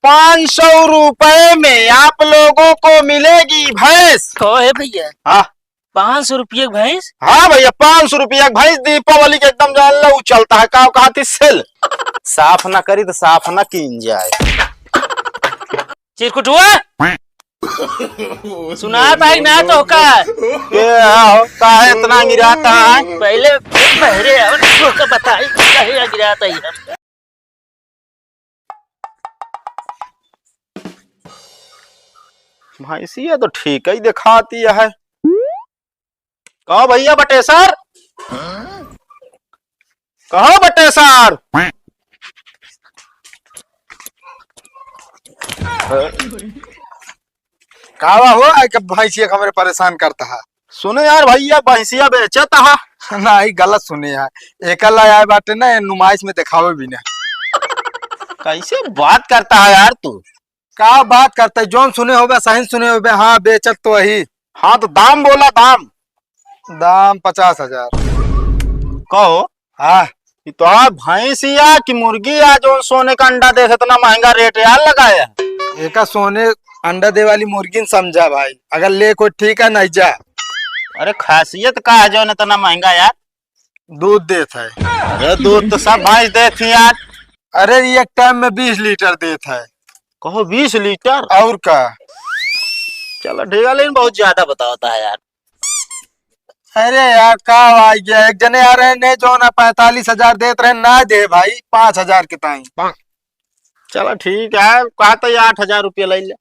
₹500 में आप लोगों को मिलेगी भैंस। कहो है भैया। हाँ 500 रुपये भैंस। हाँ भैया 500 रुपया भैंस दीपावली के एकदम जान लो चलता है का कहती सेल। साफ ना करी तो साफ ना कीन जाए। चिरकुट हुआ सुना भाई ना तो का है इतना गिराता है। पहले पहरे और बताई कहे गिराता है। भैंसिया तो ठीक ही दिखाती है। कहो भैया बटेसर, कहो बटेसर। कावा हुआ भैंसिया हमारे परेशान करता है। सुने यार भैया भैंसिया बेचता है। ना ही गलत सुने है। एकला आए बाटे ना नुमाइश में दिखावे भी ना। कैसे बात करता है यार तू। का बात करता है जोन सुने होबे सही सुने होबे। हाँ बेचत तो वही। हाँ तो दाम बोला दाम। दाम 50,000। कहो हाँ तो आप भैंसिया की मुर्गी या जो सोने का अंडा दे इतना महंगा रेट यार लगाया। एक सोने अंडा दे वाली मुर्गी समझा भाई। अगर ले कोई ठीक है नहीं जा। अरे खासियत का है जो इतना महंगा यार। दूध देता है। अरे दूध तो सब भैंस देती यार। अरे ये एक टाइम में 20 लीटर देता है। कहो 20 लीटर। और का चलो ठीक है लेकिन बहुत ज्यादा बताता है यार। अरे यार का आ गया एक जने आ रहे ने जो ना 45,000 देते रहे ना दे भाई 5,000 के ताई। चलो ठीक है कहा तो 8,000 रुपया ले ले।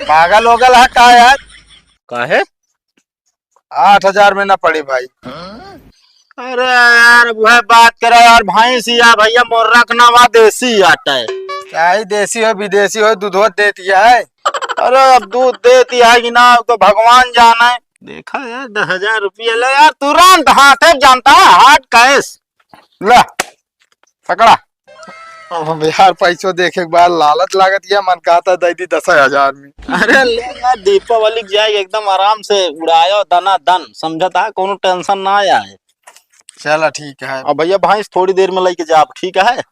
पागल होगल है का यार। काहे 8,000 में ना पड़े भाई। अरे यार वह बात करे यार भैंसिया भैया मोर रखना वहाँ देसी आटा है। क्या ही देसी हो विदेशी हो दूध देती है। अरे अब दूध देती है कि ना तो भगवान जाना है। देखा यार 10,000 रुपया ले यार तुरंत हाथ है जानता है हाथ कैश ला पकड़ा। अब यार पैसों देखे के बाद लालच लागत या मन कहता दे दी 10,000 में। अरे ले यार दीपावली जाए एकदम आराम से उड़ायो दना दन समझता है कोनो टेंशन ना आए। चला ठीक है। अब भैया भैंस थोड़ी देर में लेके जा ठीक है।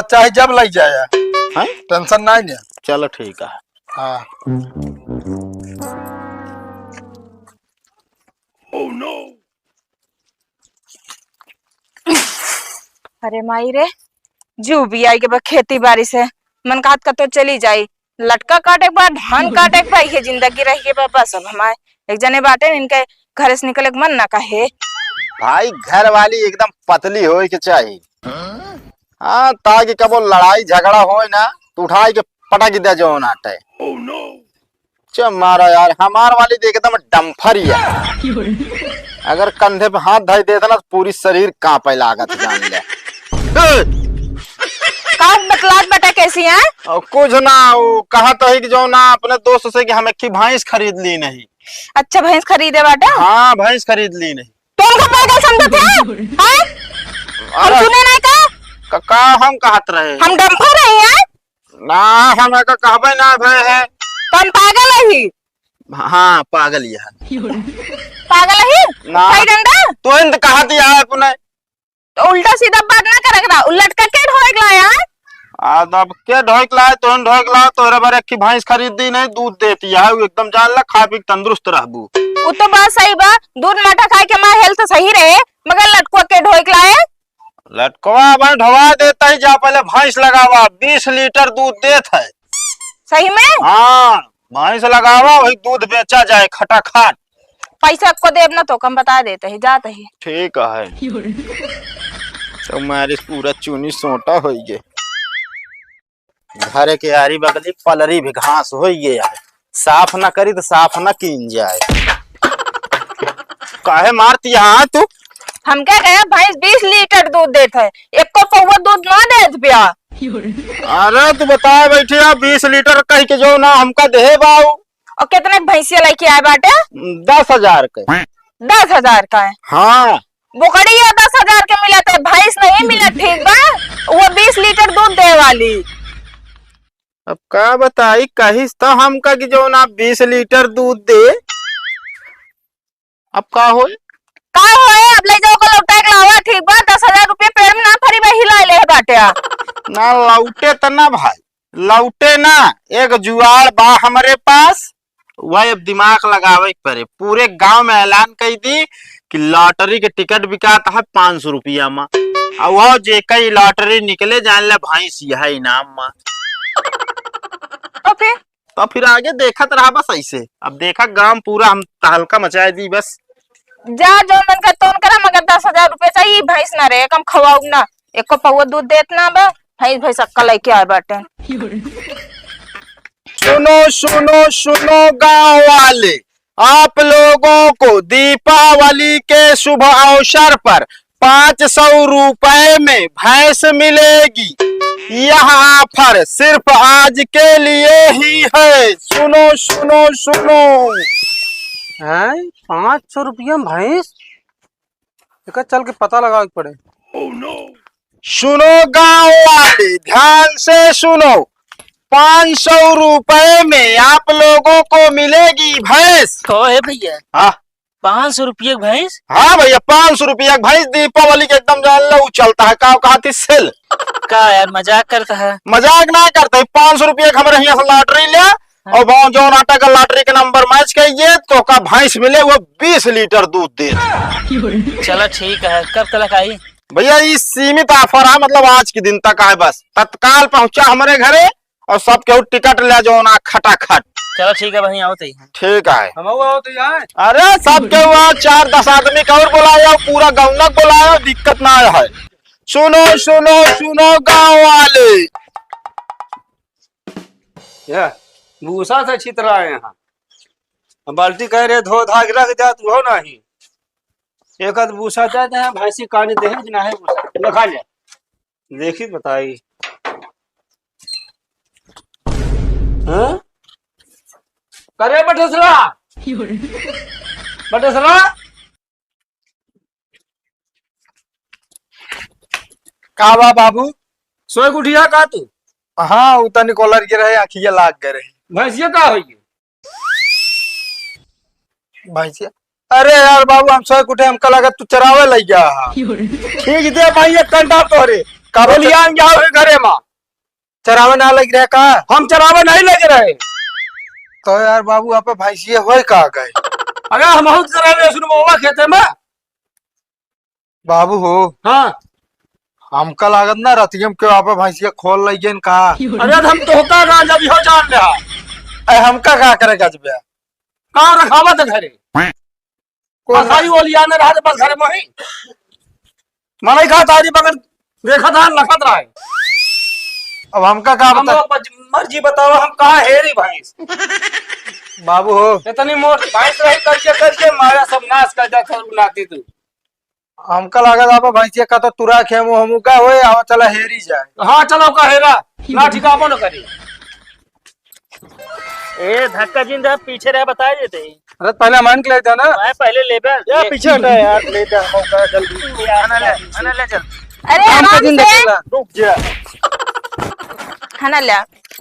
चाहे जब लग जाए टेंशन ना है। चलो ठीक है। हाँ Oh no! अरे माई रे जू भी आई के बाद खेती बाड़ी से मन काट का तो चली जाई। लटका काटे के बाद धान काटे के बाद ये जिंदगी रही के बाद बस अब हमारे एक जने बाटे इनके घर से निकले के मन ना कहे। भाई घर वाली एकदम पतली हो के चाहिए। हाँ ताकि कबो लड़ाई झगड़ा हो ना तो उठाई के पटक दे जो नाटे। oh, no! मारा यार हमार वाली तो एकदम डम्फर ही है। अगर कंधे पे हाथ धर देता ना तो पूरी शरीर कांपे लागत जान ले। बतलात बेटा कैसी है। कुछ ना वो कहा तो है कि जो ना अपने दोस्त से कि हम एक भैंस खरीद ली नहीं। अच्छा भैंस खरीदे बाटा। हाँ भैंस खरीद ली नहीं। तुम को पागल समझते हैं? हम सुने ना का हम कहत रहे हम डम्फर रहे हैं ना हम कहबे ना भय है। तुम पागल है ही। हाँ पागल ही है। पागल है ना तो इंत कहा दिया है अपने तो उल्टा सीधा बात ना करेगा उलट का के ढोएक लाया है। अब के ढोक लाए तो ढोक लाओ तोरे बारे की भैंस खरीदी नहीं दूध देती है एकदम जान ला खा पी तंदुरुस्त रहबू। वो तो बात सही बा दूध माठा खाए के हमारा हेल्थ सही रहे मगर लटकुआ के ढोएक लाए। लटकवा भाई ढवा देता ही जा पहले भैंस लगावा 20 लीटर दूध देता है। सही में हाँ भैंस लगावा वही दूध बेचा जाए खटाखट। पैसा को देव ना तो कम बता देते ही जाते ही। ठीक है तो मारिस पूरा चुनी सोटा हो गए। घर के आरी बगली पलरी भी घास हो गया साफ ना करी तो साफ ना कीन जाए। काहे मारती यहाँ तू। हम क्या कहे भैंस 20 लीटर दूध देता है एक को पौवा दूध ना देत पिया। अरे तू बता बैठी 20 लीटर कह के जो ना हमका दे बाऊ। और कितने भैंसिया लेके आए बाटे 10,000 के। 10,000 का है। हाँ बुकड़ी 10,000 के मिला था भैंस नहीं मिला ठीक बा वो 20 लीटर दूध दे वाली। अब का बताई कहिस तो हमका कि जो ना 20 लीटर दूध दे। अब का हो अब ले जाओ को लौटा के लावा ठीक बा 10,000 रुपये पेड़ में ना फरी में हिला ले बाटे ना लौटे तो ना भाई लौटे ना, एक जुआड़ बा हमारे पास, वह अब दिमाग लगावे के पड़े। पूरे गांव में ऐलान कर दी कि लॉटरी के टिकट बिकाता है 500 रुपया में, और वह जे कई लॉटरी निकले जान ले भैंस यह इनाम में। तो फिर आगे देखत रहा बस ऐसे। अब देखा गांव पूरा हम तहलका मचाए दी बस। जा जो मन का तोन करा, मगर 10,000 रुपए चाहिए। भैंस ना रहे कम खवाऊ ना, एक को पौवा दूध देत ना बा, भैंस भैंस अक्कल लेके आए बाटे। सुनो सुनो सुनो गांव वाले, आप लोगों को दीपावली के शुभ अवसर पर 500 रुपए में भैंस मिलेगी। यह ऑफर सिर्फ आज के लिए ही है। सुनो सुनो सुनो। है 500 रुपया भैंस? एक चल के पता लगा पड़े। सुनो गांव वाले, ध्यान से सुनो। 500 रुपए में आप लोगों को मिलेगी भैंस। कहो है भैया, हाँ 500 रुपये भैंस? हाँ भैया, 500 रुपया भैंस दीपावली के एकदम जान लो चलता है। कहा थी सेल का यार मजाक करता है? मजाक ना करते। 500 रुपया हमारे यहाँ से लॉटरी लिया और वहाँ जो नाटक का लॉटरी के नंबर मैच करिए तो का भैंस मिले वो 20 लीटर दूध दे। चलो ठीक है, कब तक आई? भैया ये सीमित ऑफर है, मतलब आज के दिन तक है बस। तत्काल पहुंचा हमारे घरे और सब केहू टिकट ले जाओ ना खटाखट। चलो ठीक है भाई, आओ तो ठीक है। हम आओ तो यार। अरे सब केहू 4-10 आदमी का और बुलाया, पूरा गाँव बुलाया, दिक्कत ना है। सुनो सुनो सुनो गाँव वाले, भूसा से छित रहा है यहाँ। बाल्टी कह रहे धो धा रख जा तू हो नहीं। एक आध भूसा चाहते हैं भैंसी काने दे ना है भूसा खा ले। देखी बताई हाँ? करे बटसरा बटसरा का बा बाबू सोए उठिया का तू? हाँ उतनी कॉलर गिर रहे, आखिया लाग गए रही। भैंसिया का हुई भैंसिया? अरे यार बाबू हम सोए उठे, हमका लगा तू चरावे लग गया। ठीक दे भाई एक घंटा तोरे का बोलिया जाओ घरे माँ। चरावे ना लग रहे का? हम चरावे नहीं लग रहे। तो यार बाबू आप भैंसिया हो का गए? अरे हम चरावे सुन खेते में बाबू हो। हाँ हमका लागत ना रतियम के आप भैंसिया खोल लगे का। अरे हम तो होता ना जब हो जान रहा। अरे हमका का करे गजबे कहाँ रखावत घरे कोई ओलिया ने रहा बस घरे में ही मनाई खा तारी बगल देखा था लखत रहा है। अब हमका का मर्जी बताओ, हम कहाँ हेरी भैंस बाबू हो। इतनी मोट भैंस रही करके मारा सब नाश कर जाता बनाती तू। हमका लागत आप भैंसिया का तो तुरा खेमू हमू का होए आवा चला हेरी जाए। हाँ चलो का हेरा ना ठिकाबो न करी। ए धक्का जिंदा पीछे रह बता देते। अरे पहले मान के लेता ना। मैं पहले ले बे यार पीछे हटा यार, ले जा मौका जल्दी आना ले चल। अरे आराम से रुक जा। खाना ले।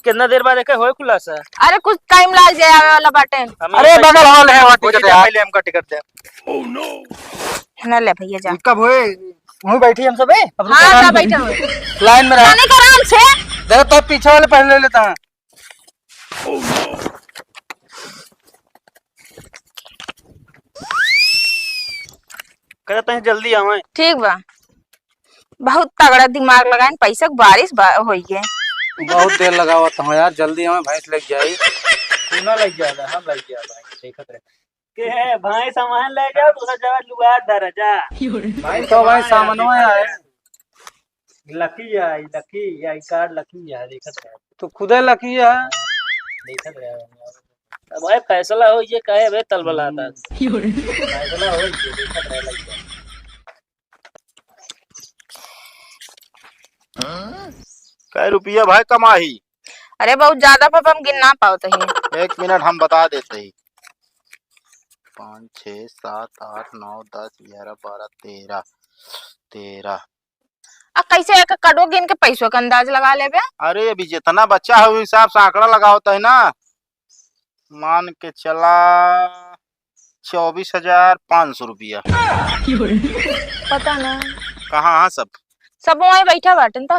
कितना देर बाद होए खुलासा? अरे कुछ टाइम लग जाए आवे वाला बाटे। अरे बगल हॉल है वहां टिकट है, पहले हमका टिकट दे। ओह नो खाना ले भैया जा। कब होए वहीं बैठी हम सब है। हाँ जा बैठे हुए लाइन में रह। खाने का आराम से देखो तो पीछे वाले पहले ले लेता है। कहते हैं जल्दी आवे। ठीक बा, बहुत तगड़ा दिमाग लगाए। पैसा बारिश होई है। बहुत देर लगावा तो यार, जल्दी हमें भैंस लग जाए। सुना लग जाएगा, हम लग गया भाई देखत रहे के है भाई सामान ले जाओ दूसरा जगह लुगाड़ धर जा। भाई तो भाई सामानवा है लकी आई कार्ड लकी है देखत रहे। तो खुदे लकी है देखत रहे। अब भाई फैसला हो ये कहे बे तलबलाता फैसला हो ये देखत रहे लग जा। कै रुपया भाई कमाही? अरे बहुत ज्यादा पापा हम गिन ना पाओ तो ही। 1 मिनट हम बता देते ही। 5 6 7 8 9 10 11 12 13। कैसे एक कड़ो गिन के पैसों का अंदाज लगा ले बे? अरे अभी जितना बच्चा है उस हिसाब से आंकड़ा लगा होता है ना। मान के चला 24,500 रुपया। पता ना कहाँ है सब वहीं बैठा बाटन तो।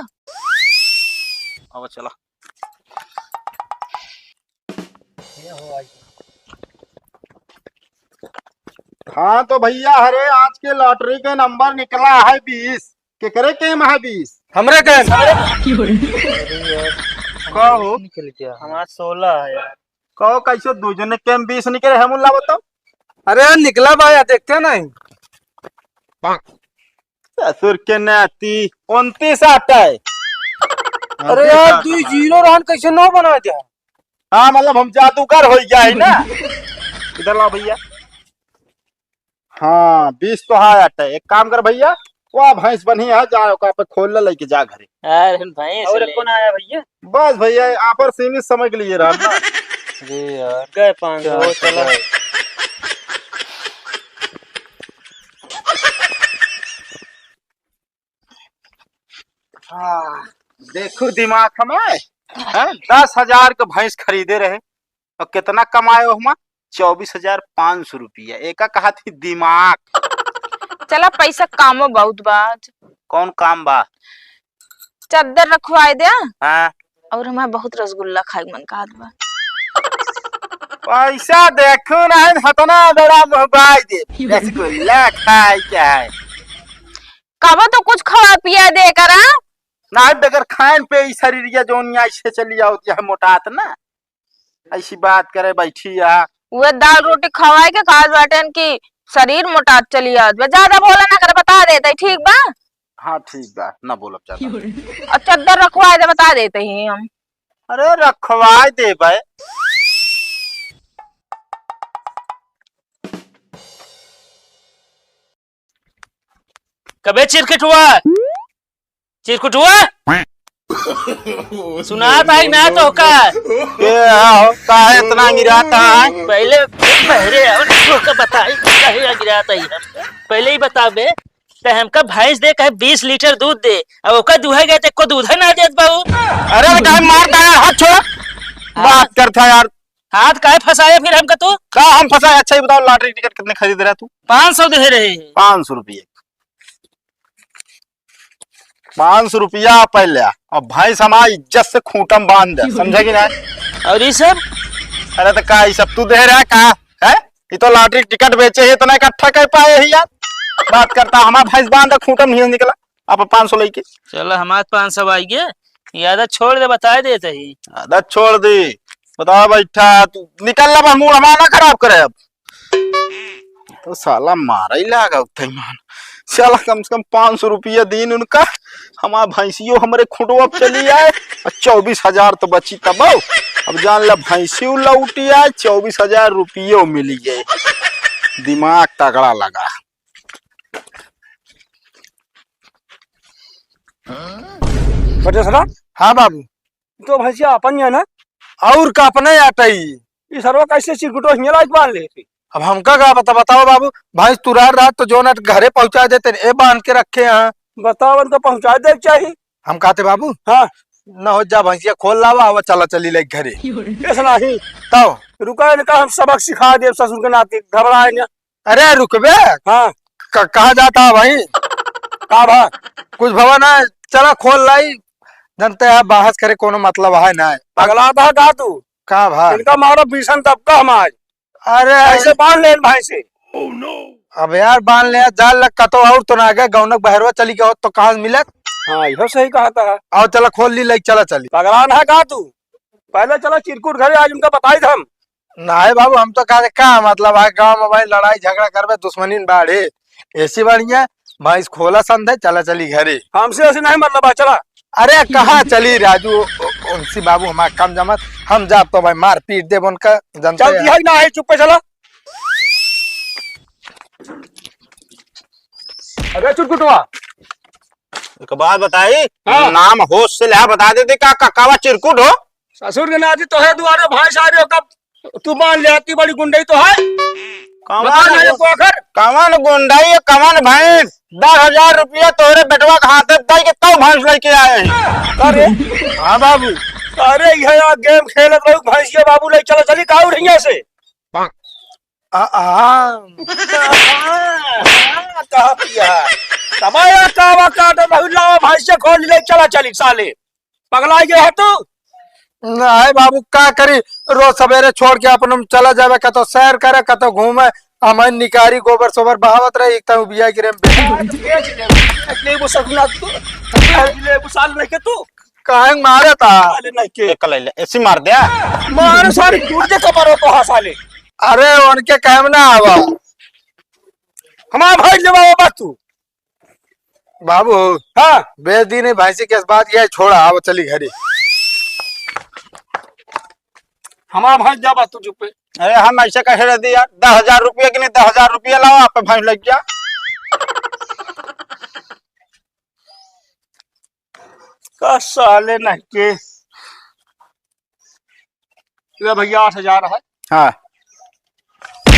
अब चला हाँ तो भैया अरे आज के लॉटरी के नंबर निकला है 20 के करे केम है 20 हमरे कहे कहो निकल गया हमारा 16 है यार। कहो कैसे दो जने केम 20 निकले है मुल्ला बताओ। अरे यार निकला भाई देखते नहीं। ससुर के नाती 29 आता है। अरे यार तू जीरो रन कैसे नो बना दिया। हाँ मतलब हम जादूगर हो गया है ना। इधर लाओ भैया। हाँ 20 तो हाँ आता है। एक काम कर भैया वो भैंस बनी है जाओ का पे खोल ले लेके जा घरे। यार भाई और कौन आया भैया? बस भैया आप और सीमित समय के लिए रहा ना। अरे यार गए 500 चला। हाँ देखो दिमाग हमें है 10,000 के भैंस खरीदे रहे और कितना कमाए हो हम 24,500 रुपया। एक कहा थी दिमाग। चला पैसा कामो बहुत बाज। कौन काम बा? चादर रखवाए दे हाँ और हमारे बहुत रसगुल्ला खाए मन का बा। पैसा देखो ना हतना बड़ा मोबाइल दे रसगुल्ला खाए क्या है काबा तो कुछ खवा पिया दे करा ना बगैर खान पे ही शरीर जोनिया ऐसे चली जाती है मोटात ना। ऐसी बात करे बैठी आ वो दाल रोटी खवाए के खास बाटन की शरीर मोटा चली जात बा। ज्यादा बोला ना कर बता देते ठीक बा। हाँ ठीक बा ना बोलब ज्यादा। और चादर रखवाए दे बता देते ही हम। अरे रखवाए दे भाई। कबे चिरकुट हुआ चिरकुट हुआ सुना था ना तो का होता है इतना गिराता है। पहले पहरे का बताई कहे गिराता ही पहले ही बता बे ते हमका भैंस दे कहे 20 लीटर दूध दे और ओका दुहे गए ते को दूध ना देत बाबू। अरे कहे मारता है हाथ छोड़ बात करता यार। हाथ काहे फंसाया फिर हमका तू? का हम फंसाए? अच्छा ही बताओ लॉटरी टिकट कितने खरीद रहा तू? 500 दे रहे 500 रुपये 500 रुपया पहले और भैंस हमारी इज्जत से खूंटम बांध दे समझे कि नहीं? और ये सब अरे तो का सब तू दे रहा है का है? ये तो लॉटरी टिकट बेचे है तो नहीं इकट्ठा कर पाए है यार। बात करता हमारा भैंस बांध दे खूंटम नहीं निकला आप 500 लेके। चलो हमारे 500 आई गए ये आदत छोड़ दे बता देते ही। आदत छोड़ दी बताओ बैठा तू निकल ला मूड हमारा ना खराब करे अब। तो साला मारा ही लगा उठे मान साला कम से कम 500 रुपया दिन उनका हमारा भैंसियों हमारे खुटो अब चली आए और 24,000 तो बची तब अब जान ला भैंसियों लौटी आए 24,000 रुपये मिली गए। दिमाग तगड़ा लगा। बटे सना हाँ बाबू तो भैंसिया अपन है ना और का अपने आटा ही ये सर्व कैसे चिरकुटो हिंगला बांध ले। अब हमका का बताओ बाबू भैंस तुरार रहा तो जो ना घरे पहुंचा देते ए बांध के रखे हैं। बताओ तो पहुंचा दे चाहिए हम कहते बाबू। हाँ न हो जा भैंसिया खोल लावा वो चला चली ले घरे कैसे नहीं तो रुका इनका हम सबक सिखा दे ससुर के नाती घबराए ना। अरे रुकबे हाँ कहा जाता है भाई का भा कुछ भवन है चला खोल लाई जनते है बहस करे कोनो मतलब है ना अगला था का तू का भा इनका मारो भीषण तब का हम आज। अरे ऐसे बांध ले भाई से। oh, no. अब यार बांध ले जाल लग का तो और तो ना गया गौनक बहरवा चली गया तो कहाँ मिलत। हाँ यह सही कहा था। आओ चला खोल ली लाइक चला चली पगलान है का तू पहले चला चिरकुट घरे आज उनका बताई था हम ना बाबू हम तो कहा क्या मतलब है गाँव में भाई लड़ाई झगड़ा करवे दुश्मनी बाढ़े ऐसी बढ़िया भैंस खोला संधे चला चली घरे हमसे ऐसे नहीं मतलब चला। अरे कहाँ चली राजू उनसी बाबू हमारा कम जमत हम जा तो भाई मार पीट दे उनका जनता है ना है चुप पे चला। अरे चिरकुटवा एक बात बताई। हाँ। नाम होश से लिया बता देते का कावा चिरकुट हो ससुर के नाती तो है दुआरे भैंस आ रहे हो कब तू मान ले आती बड़ी गुंडई तो है कमान गुंडाई कमान भैंस 10,000 रुपया तोरे बेटवा के हाथ दे के तो भैंस लेके आए हैं। अरे हाँ बाबू अरे यह गेम खेलत रहो भैंसिया बाबू ले चला चली का उठिया से कहा पिया कमाया कावा काट बहुत लावा भैंसिया खोल ले चला चली साले पगला गया है तू नहीं बाबू का करी, रोज सवेरे छोड़ के अपन चला जावे, कतो सैर करे कतो घूमे, हमें निकारी गोबर सोबर बहावत रहे, एक बिया गिरे काहे मारे था। ऐसी मार दिया। मारे सारी गुर्दे कबर तो हसाले। अरे उनके कहम ना आवा, हमारा भाई जवाब बस तू बाबू। हाँ बेच दी नहीं भैंसी के बाद यह छोड़ा, अब चली घरी। हमारा भाई जा बात तू चुप पे। अरे हम ऐसे कहे रह दिया 10,000 रुपया कि नहीं, 10,000 रुपया लाओ, आप भैंस लग गया। का साले नहीं के ले भैया 8,000 है। हाँ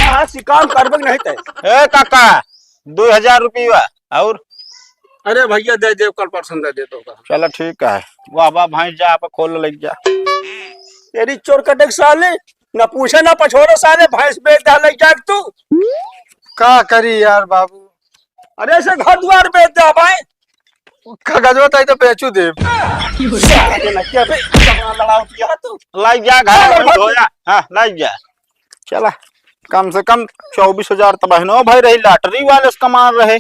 हाँ शिकार करबे नहीं थे। ए काका 2,000 रुपया और। अरे भैया दे दे, कल परसों दे तो। चलो ठीक है, वाह वाह भैंस जा आप खोल लग जा। तेरी चोर कटक साले, ना पूछे ना पछोड़ो साले, भैंस बेच डाल जाग तू। का करी यार बाबू। अरे ऐसे घर द्वार बेच दे भाई, कागज होता है तो बेचू दे। लग जा घर में धोया। हाँ लग जा। चला कम से कम 24,000 तो बहनों भाई रही, लॉटरी वाले से कमा रहे।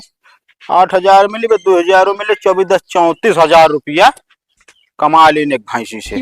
8,000 मिली, 2,000 मिले, 24 10 34,000 रुपया कमा लेने भैंसी से।